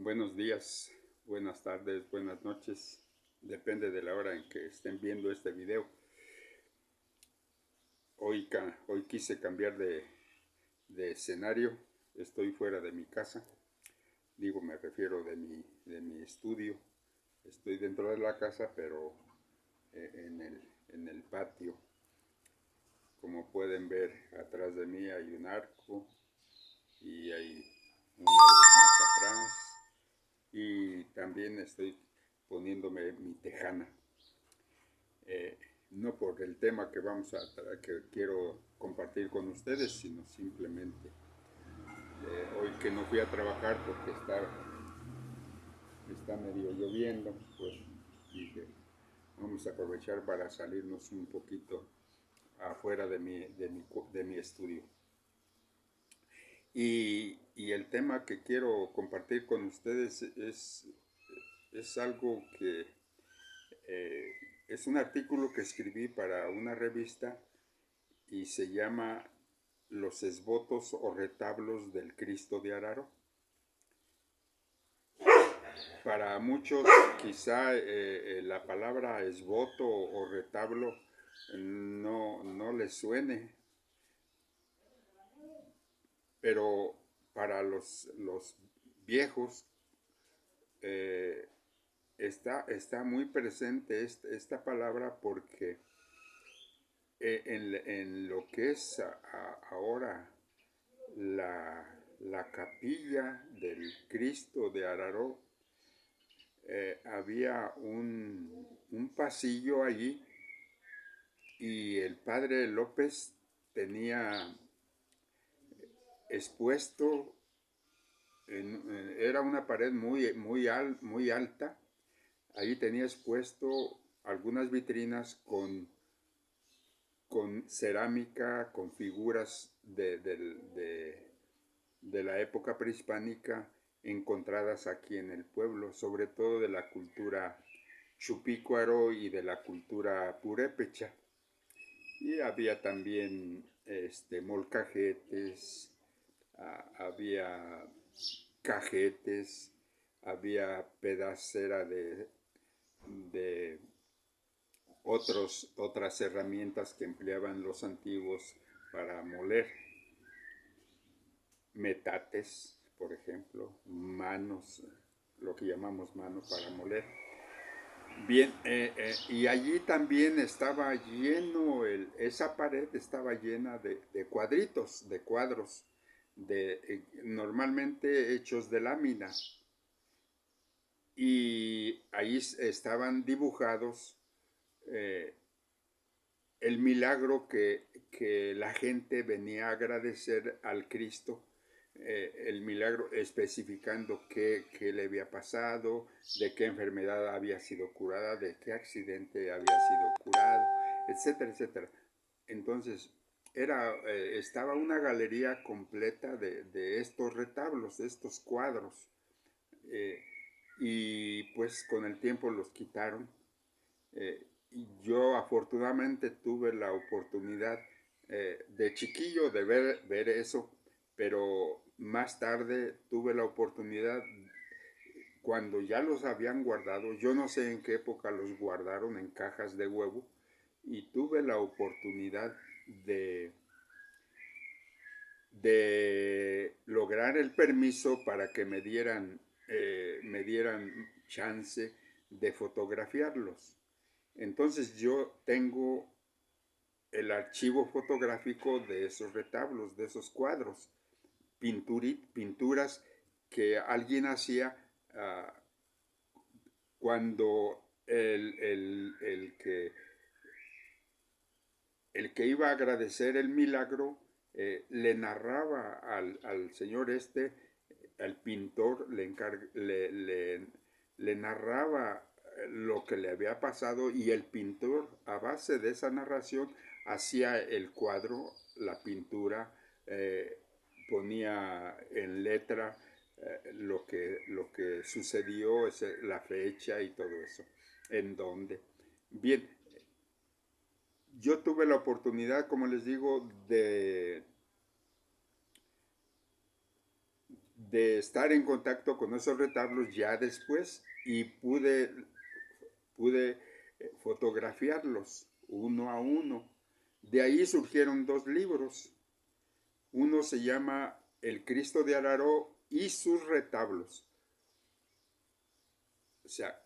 Buenos días, buenas tardes, buenas noches. Depende de la hora en que estén viendo este video. Hoy quise cambiar de escenario. Estoy fuera de mi casa. Me refiero de mi estudio. Estoy dentro de la casa, pero en el patio. Como pueden ver, atrás de mí hay un arco y hay un árbol más atrás. Y también estoy poniéndome mi tejana. No por el tema que quiero compartir con ustedes, sino simplemente hoy que no fui a trabajar porque está medio lloviendo, pues dije, vamos a aprovechar para salirnos un poquito afuera de mi estudio. Y el tema que quiero compartir con ustedes es algo que eh, es un artículo que escribí para una revista y se llama Los esbotos o retablos del Cristo de Araro. Para muchos quizá la palabra esboto o retablo no les suene, pero para los viejos eh, está muy presente esta palabra porque en lo que es ahora la capilla del Cristo de Araro, había un pasillo allí y el padre López tenía expuesto, era una pared muy alta, ahí tenía expuesto algunas vitrinas con cerámica, con figuras de la época prehispánica encontradas aquí en el pueblo, sobre todo de la cultura chupícuaro y de la cultura purépecha. Y había también molcajetes, había cajetes, había pedacera de otras herramientas que empleaban los antiguos para moler. Metates, por ejemplo, manos, lo que llamamos mano para moler. Bien, y allí también estaba lleno, esa pared estaba llena de cuadritos, de cuadros, normalmente hechos de lámina. Y ahí estaban dibujados eh, el milagro que la gente venía a agradecer al Cristo, el milagro especificando qué le había pasado, de qué enfermedad había sido curada, de qué accidente había sido curado, etcétera, etcétera. Entonces, estaba una galería completa de estos retablos, de estos cuadros, eh, y pues con el tiempo los quitaron. Yo afortunadamente tuve la oportunidad de chiquillo de ver eso, pero más tarde tuve la oportunidad cuando ya los habían guardado, yo no sé en qué época los guardaron en cajas de huevo, y tuve la oportunidad de lograr el permiso para que me dieran chance de fotografiarlos. Entonces yo tengo el archivo fotográfico de esos retablos, de esos cuadros, pinturas que alguien hacía cuando el que iba a agradecer el milagro le narraba al señor al pintor, le narraba lo que le había pasado, y el pintor, a base de esa narración, hacía el cuadro, la pintura, ponía en letra lo que sucedió, la fecha y todo eso, en dónde. Bien, yo tuve la oportunidad, como les digo, de estar en contacto con esos retablos ya después y pude fotografiarlos uno a uno. De ahí surgieron dos libros. Uno se llama El Cristo de Araró y sus retablos. O sea,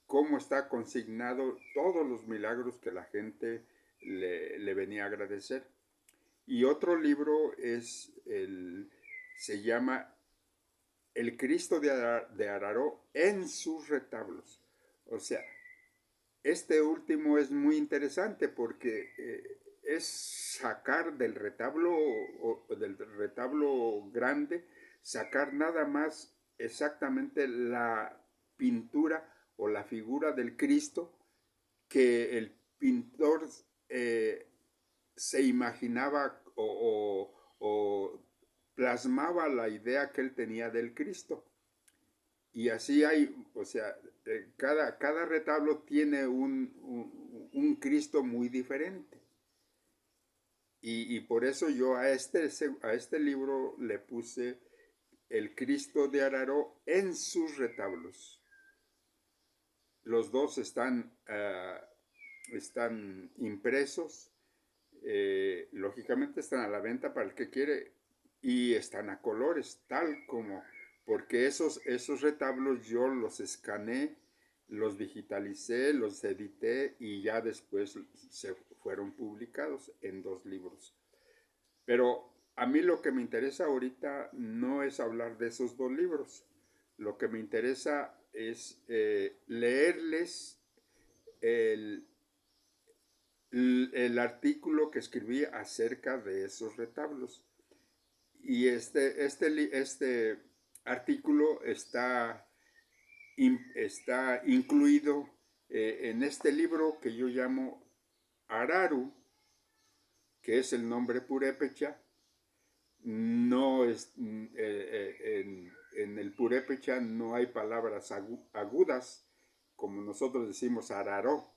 cómo está consignado todos los milagros que la gente le venía a agradecer. Y otro libro se llama El Cristo de Araró en sus retablos. O sea, este último es muy interesante porque es sacar del retablo grande, sacar nada más exactamente la pintura o la figura del Cristo que el pintor se imaginaba o plasmaba la idea que él tenía del Cristo. Y así hay, o sea, cada retablo tiene un Cristo muy diferente. Y por eso yo a este libro le puse El Cristo de Araró en sus retablos. Los dos están impresos, lógicamente están a la venta para el que quiere y están a colores, tal como, porque esos retablos yo los escaneé, los digitalicé, los edité y ya después se fueron publicados en dos libros. Pero a mí lo que me interesa ahorita no es hablar de esos dos libros. Lo que me interesa es leerles el, el artículo que escribí acerca de esos retablos. Y este artículo está incluido en este libro que yo llamo Araru, que es el nombre purépecha. No es, en el purépecha no hay palabras agudas, como nosotros decimos araró.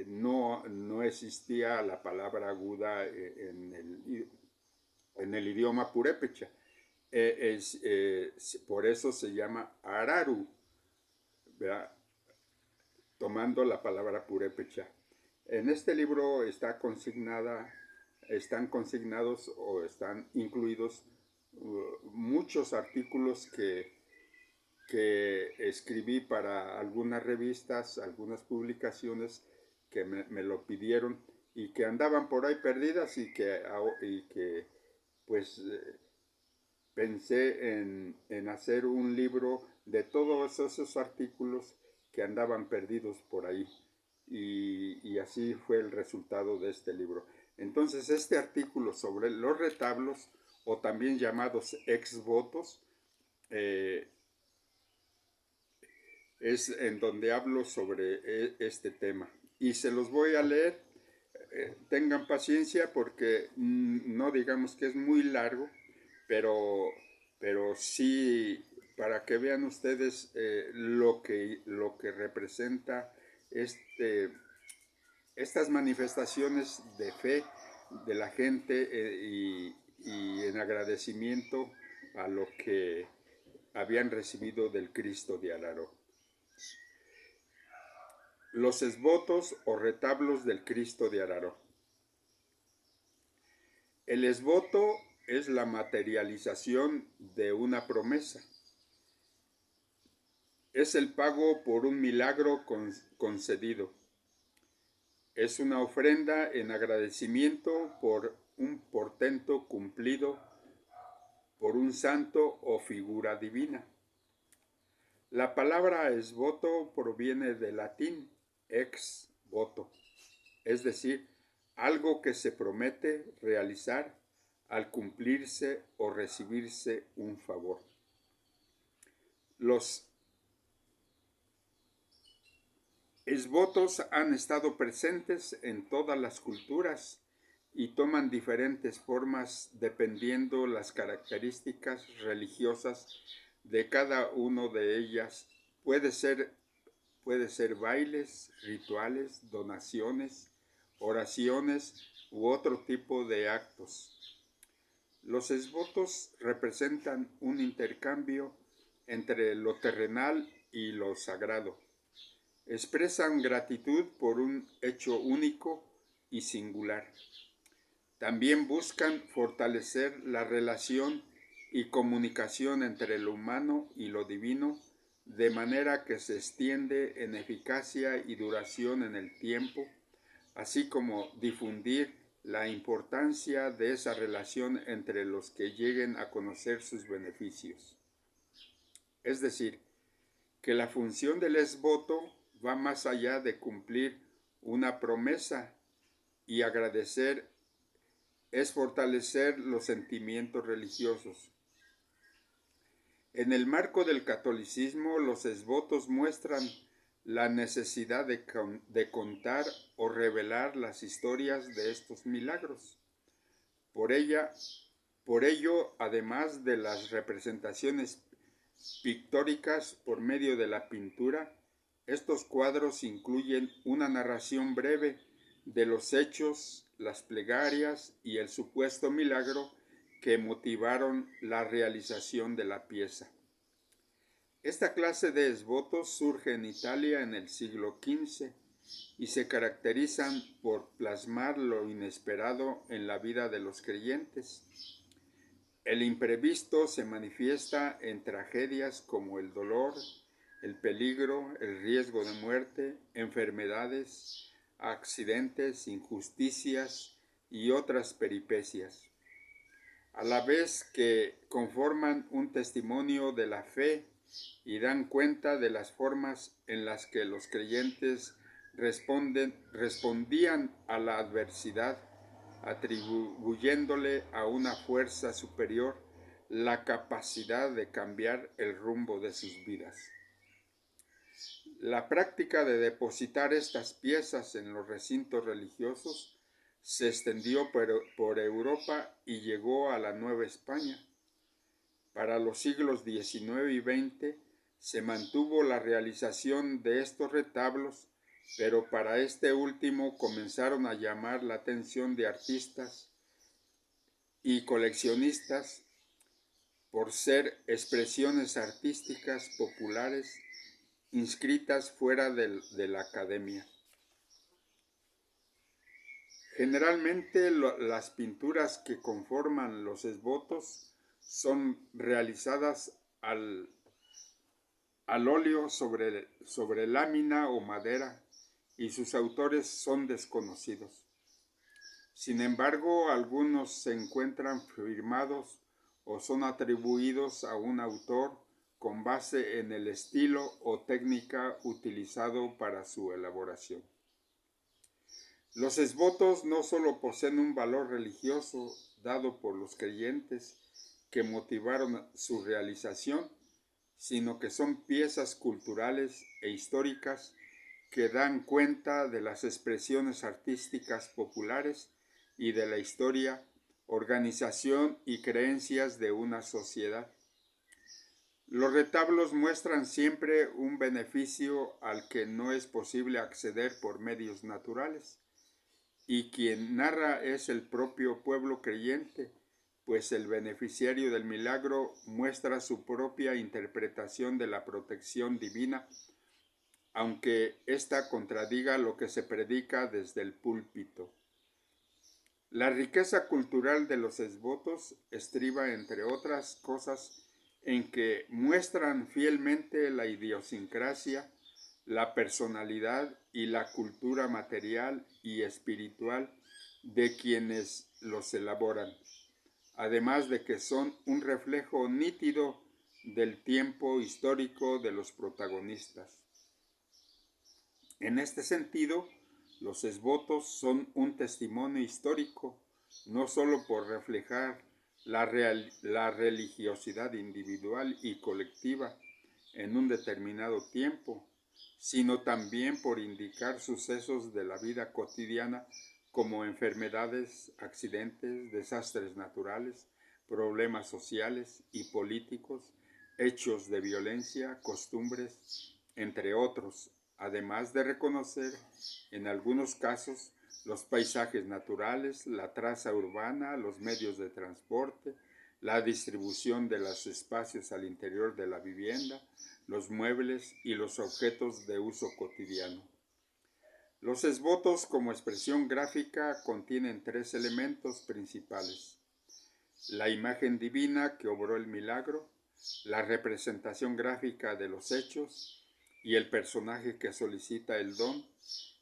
No existía la palabra aguda en el idioma purépecha. Por eso se llama araru, ¿verdad? Tomando la palabra purépecha. En este libro están consignados o están incluidos muchos artículos que escribí para algunas revistas, algunas publicaciones que me lo pidieron y que andaban por ahí perdidas y que pues pensé en hacer un libro de todos esos artículos que andaban perdidos por ahí. Y así fue el resultado de este libro. Entonces, este artículo sobre los retablos, o también llamados exvotos, es en donde hablo sobre este tema. Y se los voy a leer. Tengan paciencia porque no digamos que es muy largo, pero, pero sí para que vean ustedes lo que representa estas manifestaciones de fe de la gente y en agradecimiento a lo que habían recibido del Cristo de Araró. Los esvotos o retablos del Cristo de Araró. El esvoto es la materialización de una promesa. Es el pago por un milagro concedido. Es una ofrenda en agradecimiento por un portento cumplido por un santo o figura divina. La palabra esvoto proviene del latín ex voto, es decir, algo que se promete realizar al cumplirse o recibirse un favor. Los esvotos han estado presentes en todas las culturas y toman diferentes formas dependiendo las características religiosas de cada uno de ellas. Puede ser bailes, rituales, donaciones, oraciones u otro tipo de actos. Los esvotos representan un intercambio entre lo terrenal y lo sagrado. Expresan gratitud por un hecho único y singular. También buscan fortalecer la relación y comunicación entre lo humano y lo divino, de manera que se extiende en eficacia y duración en el tiempo, así como difundir la importancia de esa relación entre los que lleguen a conocer sus beneficios. Es decir, que la función del esvoto va más allá de cumplir una promesa y agradecer, es fortalecer los sentimientos religiosos. En el marco del catolicismo, los esvotos muestran la necesidad de contar o revelar las historias de estos milagros. Por ello, además de las representaciones pictóricas por medio de la pintura, estos cuadros incluyen una narración breve de los hechos, las plegarias y el supuesto milagro que motivaron la realización de la pieza. Esta clase de esvotos surge en Italia en el siglo XV y se caracterizan por plasmar lo inesperado en la vida de los creyentes. El imprevisto se manifiesta en tragedias como el dolor, el peligro, el riesgo de muerte, enfermedades, accidentes, injusticias y otras peripecias, a la vez que conforman un testimonio de la fe y dan cuenta de las formas en las que los creyentes respondían a la adversidad, atribuyéndole a una fuerza superior la capacidad de cambiar el rumbo de sus vidas. La práctica de depositar estas piezas en los recintos religiosos se extendió por Europa y llegó a la Nueva España. Para los siglos XIX y XX se mantuvo la realización de estos retablos, pero para este último comenzaron a llamar la atención de artistas y coleccionistas por ser expresiones artísticas populares inscritas fuera de la academia. Generalmente las pinturas que conforman los esvotos son realizadas al óleo sobre lámina o madera y sus autores son desconocidos. Sin embargo, algunos se encuentran firmados o son atribuidos a un autor con base en el estilo o técnica utilizado para su elaboración. Los esvotos no solo poseen un valor religioso dado por los creyentes que motivaron su realización, sino que son piezas culturales e históricas que dan cuenta de las expresiones artísticas populares y de la historia, organización y creencias de una sociedad. Los retablos muestran siempre un beneficio al que no es posible acceder por medios naturales, y quien narra es el propio pueblo creyente, pues el beneficiario del milagro muestra su propia interpretación de la protección divina, aunque ésta contradiga lo que se predica desde el púlpito. La riqueza cultural de los esvotos estriba, entre otras cosas, en que muestran fielmente la idiosincrasia, la personalidad y la cultura material y espiritual de quienes los elaboran, además de que son un reflejo nítido del tiempo histórico de los protagonistas. En este sentido, los esvotos son un testimonio histórico, no solo por reflejar la religiosidad individual y colectiva en un determinado tiempo, sino también por indicar sucesos de la vida cotidiana como enfermedades, accidentes, desastres naturales, problemas sociales y políticos, hechos de violencia, costumbres, entre otros, además de reconocer, en algunos casos, los paisajes naturales, la traza urbana, los medios de transporte, la distribución de los espacios al interior de la vivienda, los muebles y los objetos de uso cotidiano. Los esbotos como expresión gráfica contienen tres elementos principales: la imagen divina que obró el milagro, la representación gráfica de los hechos y el personaje que solicita el don,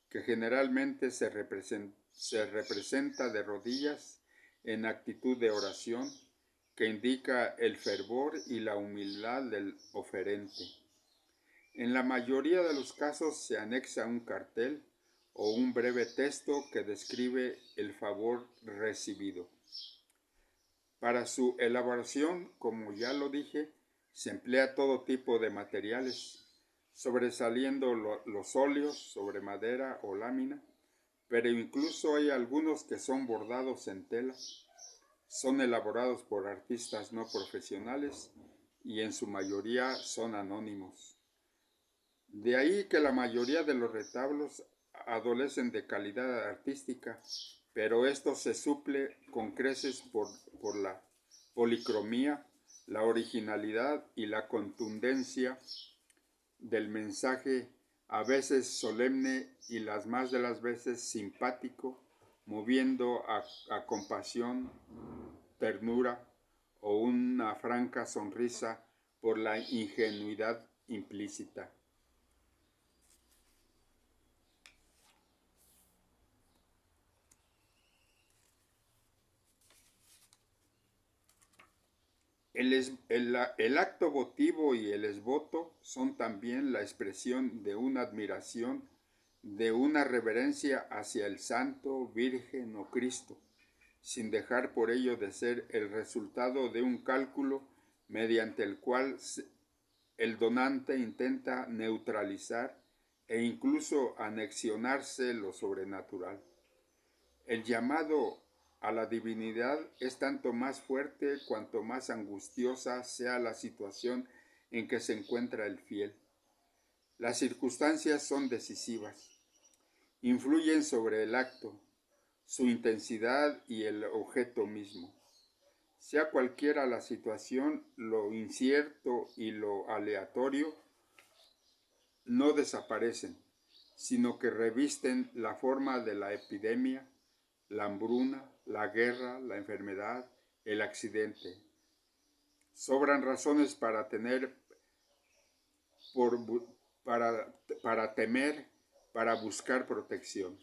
que generalmente se representa de rodillas en actitud de oración, que indica el fervor y la humildad del oferente. En la mayoría de los casos se anexa un cartel o un breve texto que describe el favor recibido. Para su elaboración, como ya lo dije, se emplea todo tipo de materiales, sobresaliendo los óleos sobre madera o lámina, pero incluso hay algunos que son bordados en tela. Son elaborados por artistas no profesionales y en su mayoría son anónimos. De ahí que la mayoría de los retablos adolecen de calidad artística, pero esto se suple con creces por la policromía, la originalidad y la contundencia del mensaje, a veces solemne y las más de las veces simpático, moviendo a compasión, ternura o una franca sonrisa por la ingenuidad implícita. El acto votivo y el esvoto son también la expresión de una admiración, de una reverencia hacia el santo, virgen o Cristo, sin dejar por ello de ser el resultado de un cálculo mediante el cual el donante intenta neutralizar e incluso anexionarse lo sobrenatural. El llamado a la divinidad es tanto más fuerte cuanto más angustiosa sea la situación en que se encuentra el fiel. Las circunstancias son decisivas, influyen sobre el acto, su intensidad y el objeto mismo. Sea cualquiera la situación, lo incierto y lo aleatorio no desaparecen, sino que revisten la forma de la epidemia, la hambruna, la guerra, la enfermedad, el accidente. Sobran razones para para temer, para buscar protección.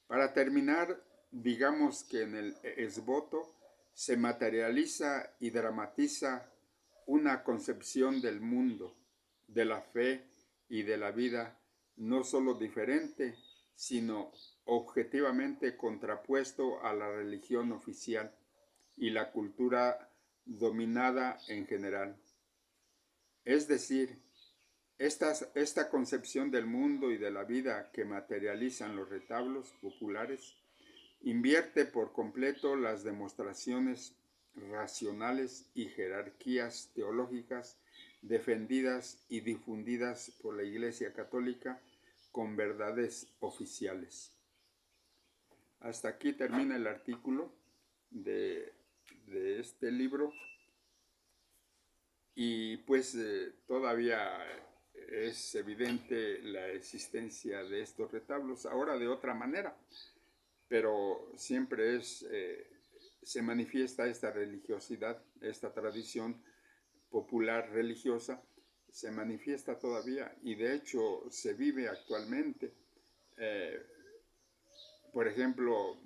Para terminar, digamos que en el esboto se materializa y dramatiza una concepción del mundo, de la fe y de la vida, no solo diferente, sino objetivamente contrapuesto a la religión oficial y la cultura dominada en general. Es decir, esta concepción del mundo y de la vida que materializan los retablos populares invierte por completo las demostraciones racionales y jerarquías teológicas defendidas y difundidas por la Iglesia Católica con verdades oficiales. Hasta aquí termina el artículo de este libro y pues todavía es evidente la existencia de estos retablos, ahora de otra manera, pero siempre se manifiesta esta religiosidad, esta tradición popular religiosa, se manifiesta todavía y de hecho se vive actualmente. Por ejemplo,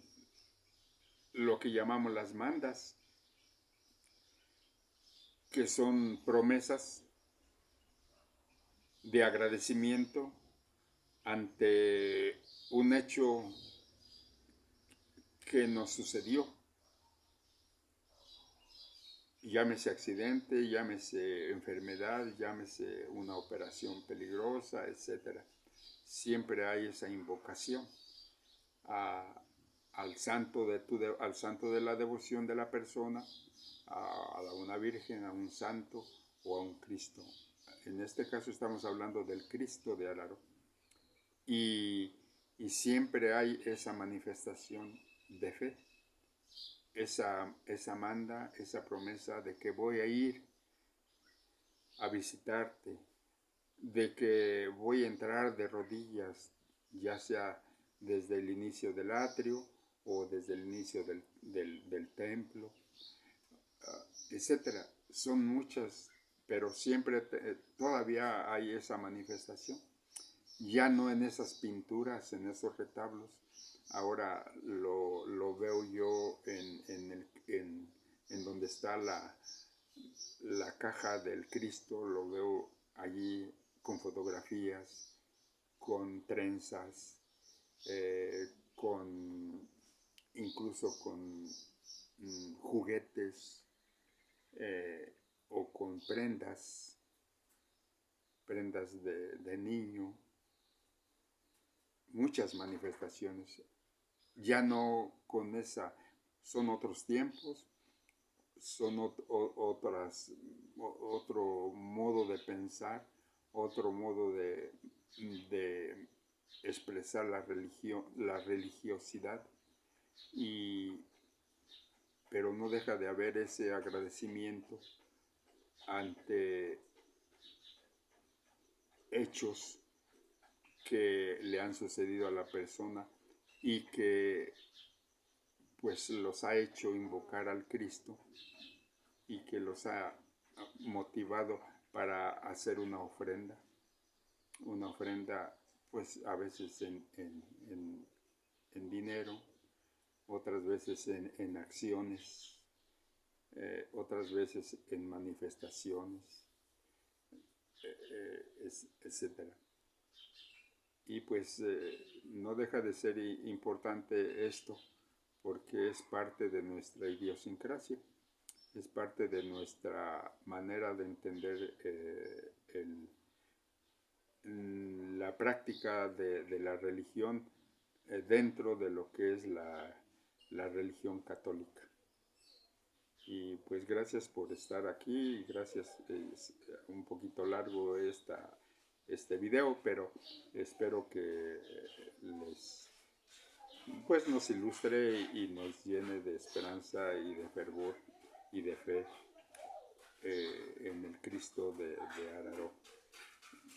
lo que llamamos las mandas, que son promesas de agradecimiento ante un hecho que nos sucedió. Llámese accidente, llámese enfermedad, llámese una operación peligrosa, etc. Siempre hay esa invocación al santo de la devoción de la persona, a una virgen, a un santo o a un Cristo. En este caso estamos hablando del Cristo de Álaro. Y y siempre hay esa manifestación de fe, esa manda, esa promesa de que voy a ir a visitarte, de que voy a entrar de rodillas, ya sea desde el inicio del atrio o desde el inicio del templo, etcétera. Son muchas, pero siempre todavía hay esa manifestación. Ya no en esas pinturas, en esos retablos. Ahora lo veo yo en donde está la caja del Cristo, lo veo allí con fotografías, con trenzas, incluso con juguetes, o con prendas de niño, muchas manifestaciones. Ya no con esa, son otros tiempos, son otro modo de pensar, otro modo de expresar la religión, la religiosidad, pero no deja de haber ese agradecimiento ante hechos que le han sucedido a la persona y que pues los ha hecho invocar al Cristo y que los ha motivado para hacer una ofrenda pues a veces en dinero, otras veces en acciones, otras veces en manifestaciones, etcétera. Y pues no deja de ser importante esto, porque es parte de nuestra idiosincrasia, es parte de nuestra manera de entender la práctica de la religión dentro de lo que es la religión católica. Y pues gracias por estar aquí, y gracias, un poquito largo este video, pero espero que pues nos ilustre y nos llene de esperanza y de fervor y de fe en el Cristo de Araró.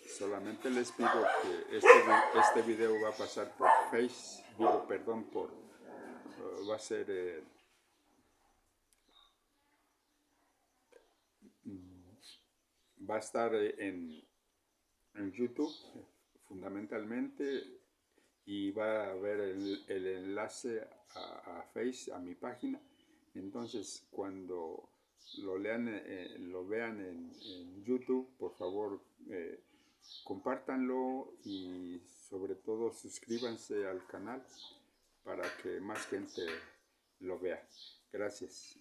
Solamente les pido que este video va a pasar por Facebook, perdón, va a ser, va a estar en YouTube, fundamentalmente, y va a haber el enlace a Face, a mi página. Entonces, cuando lo vean en YouTube, por favor, compártanlo y sobre todo suscríbanse al canal para que más gente lo vea. Gracias.